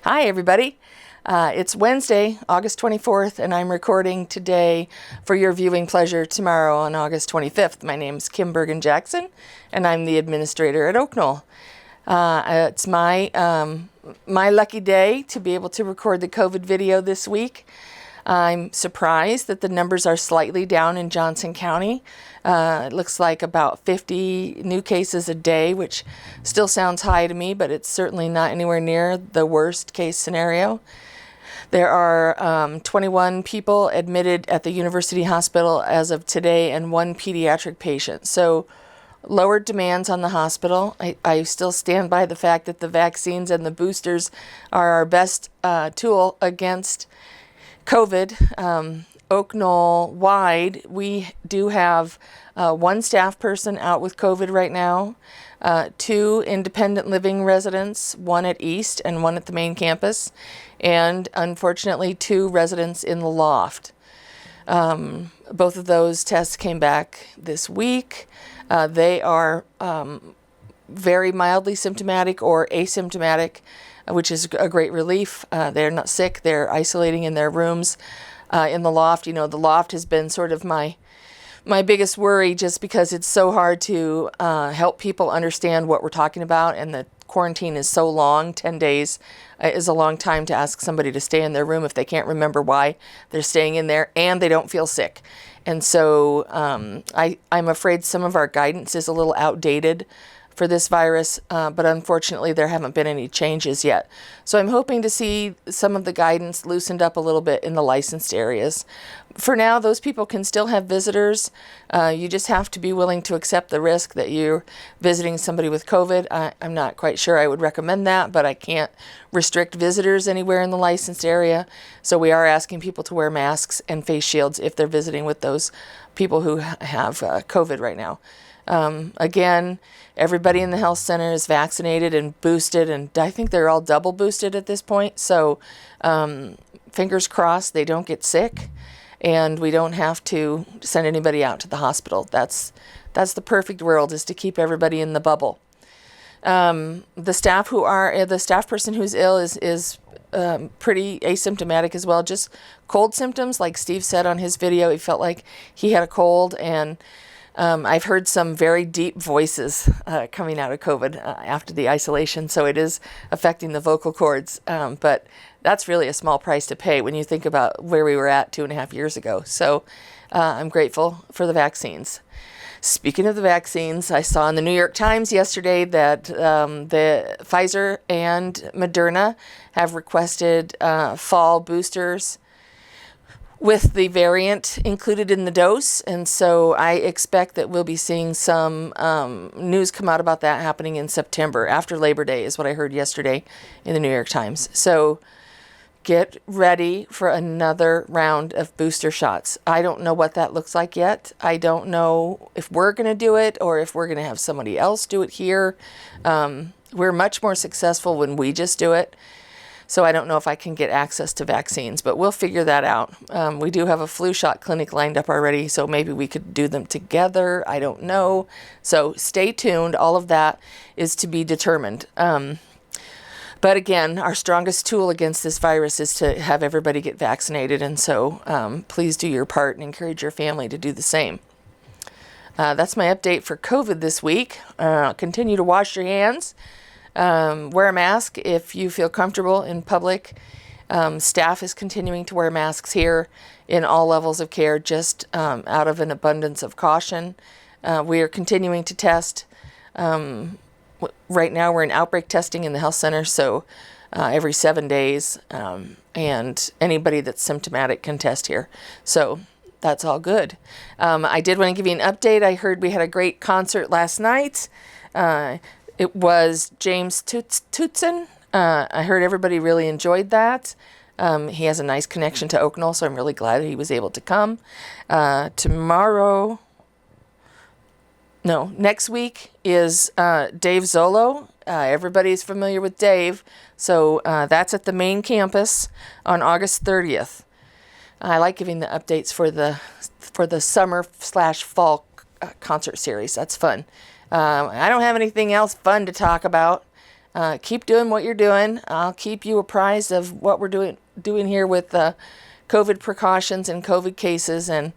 Hi, everybody. It's Wednesday, August 24th, and I'm recording today for your viewing pleasure tomorrow on August 25th. My name's Kim Bergen-Jackson, and I'm the administrator at Oak Knoll. It's my lucky day to be able to record the COVID video this week. I'm surprised that the numbers are slightly down in Johnson County. It looks like about 50 new cases a day, which still sounds high to me, but it's certainly not anywhere near the worst case scenario. There are 21 people admitted at the University Hospital as of today and one pediatric patient. So lowered demands on the hospital. I still stand by the fact that the vaccines and the boosters are our best tool against COVID. Oak Knoll wide, we do have one staff person out with COVID right now, 2 independent living residents, one at East and one at the main campus, and unfortunately 2 residents in the loft. Both of those tests came back this week. They are very mildly symptomatic or asymptomatic, which is a great relief. They're not sick. They're isolating in their rooms. In the loft, the loft has been sort of my biggest worry, just because it's so hard to help people understand what we're talking about, and the quarantine is so long. 10 days is a long time to ask somebody to stay in their room if they can't remember why they're staying in there and they don't feel sick. And so I'm afraid some of our guidance is a little outdated for this virus, but unfortunately there haven't been any changes yet. So I'm hoping to see some of the guidance loosened up a little bit in the licensed areas. For now, those people can still have visitors. You just have to be willing to accept the risk that you're visiting somebody with COVID. I'm not quite sure I would recommend that, but I can't restrict visitors anywhere in the licensed area. So we are asking people to wear masks and face shields if they're visiting with those people who have COVID right now. Again, everybody in the health center is vaccinated and boosted, and I think they're all double boosted at this point. So fingers crossed they don't get sick and we don't have to send anybody out to the hospital. That's the perfect world, is to keep everybody in the bubble. The staff person who's ill is pretty asymptomatic as well. Just cold symptoms, like Steve said on his video. He felt like he had a cold, and I've heard some very deep voices coming out of COVID after the isolation, so it is affecting the vocal cords. But that's really a small price to pay when you think about where we were at 2.5 years ago. So I'm grateful for the vaccines. Speaking of the vaccines, I saw in the New York Times yesterday that the Pfizer and Moderna have requested fall boosters with the variant included in the dose. And so I expect that we'll be seeing some news come out about that happening in September, after Labor Day, is what I heard yesterday in the New York Times. So get ready for another round of booster shots. I don't know what that looks like yet. I don't know if we're going to do it or if we're going to have somebody else do it here. We're much more successful when we just do it. So I don't know if I can get access to vaccines, but we'll figure that out. We do have a flu shot clinic lined up already, so maybe we could do them together. I don't know. So stay tuned. All of that is to be determined. But again, our strongest tool against this virus is to have everybody get vaccinated. And so please do your part and encourage your family to do the same. That's my update for COVID this week. Continue to wash your hands. Wear a mask if you feel comfortable in public. Staff is continuing to wear masks here in all levels of care, just out of an abundance of caution. We are continuing to test. Right now we're in outbreak testing in the health center, so every 7 days, and anybody that's symptomatic can test here. So that's all good. I did want to give you an update. I heard we had a great concert last night. It was James Tootson. I heard everybody really enjoyed that. He has a nice connection to Oak Knoll, so I'm really glad he was able to come. Next week is Dave Zolo. Everybody's familiar with Dave, so that's at the main campus on August 30th. I like giving the updates for the summer/fall concert series. That's fun. I don't have anything else fun to talk about. keep doing what you're doing. I'll keep you apprised of what we're doing here with COVID precautions and COVID cases. And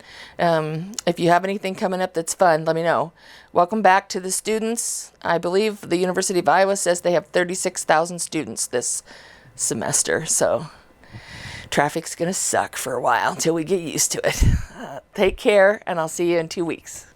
if you have anything coming up that's fun, let me know. Welcome back to the students. I believe the University of Iowa says they have 36,000 students this semester. So traffic's going to suck for a while until we get used to it. Take care, and I'll see you in 2 weeks.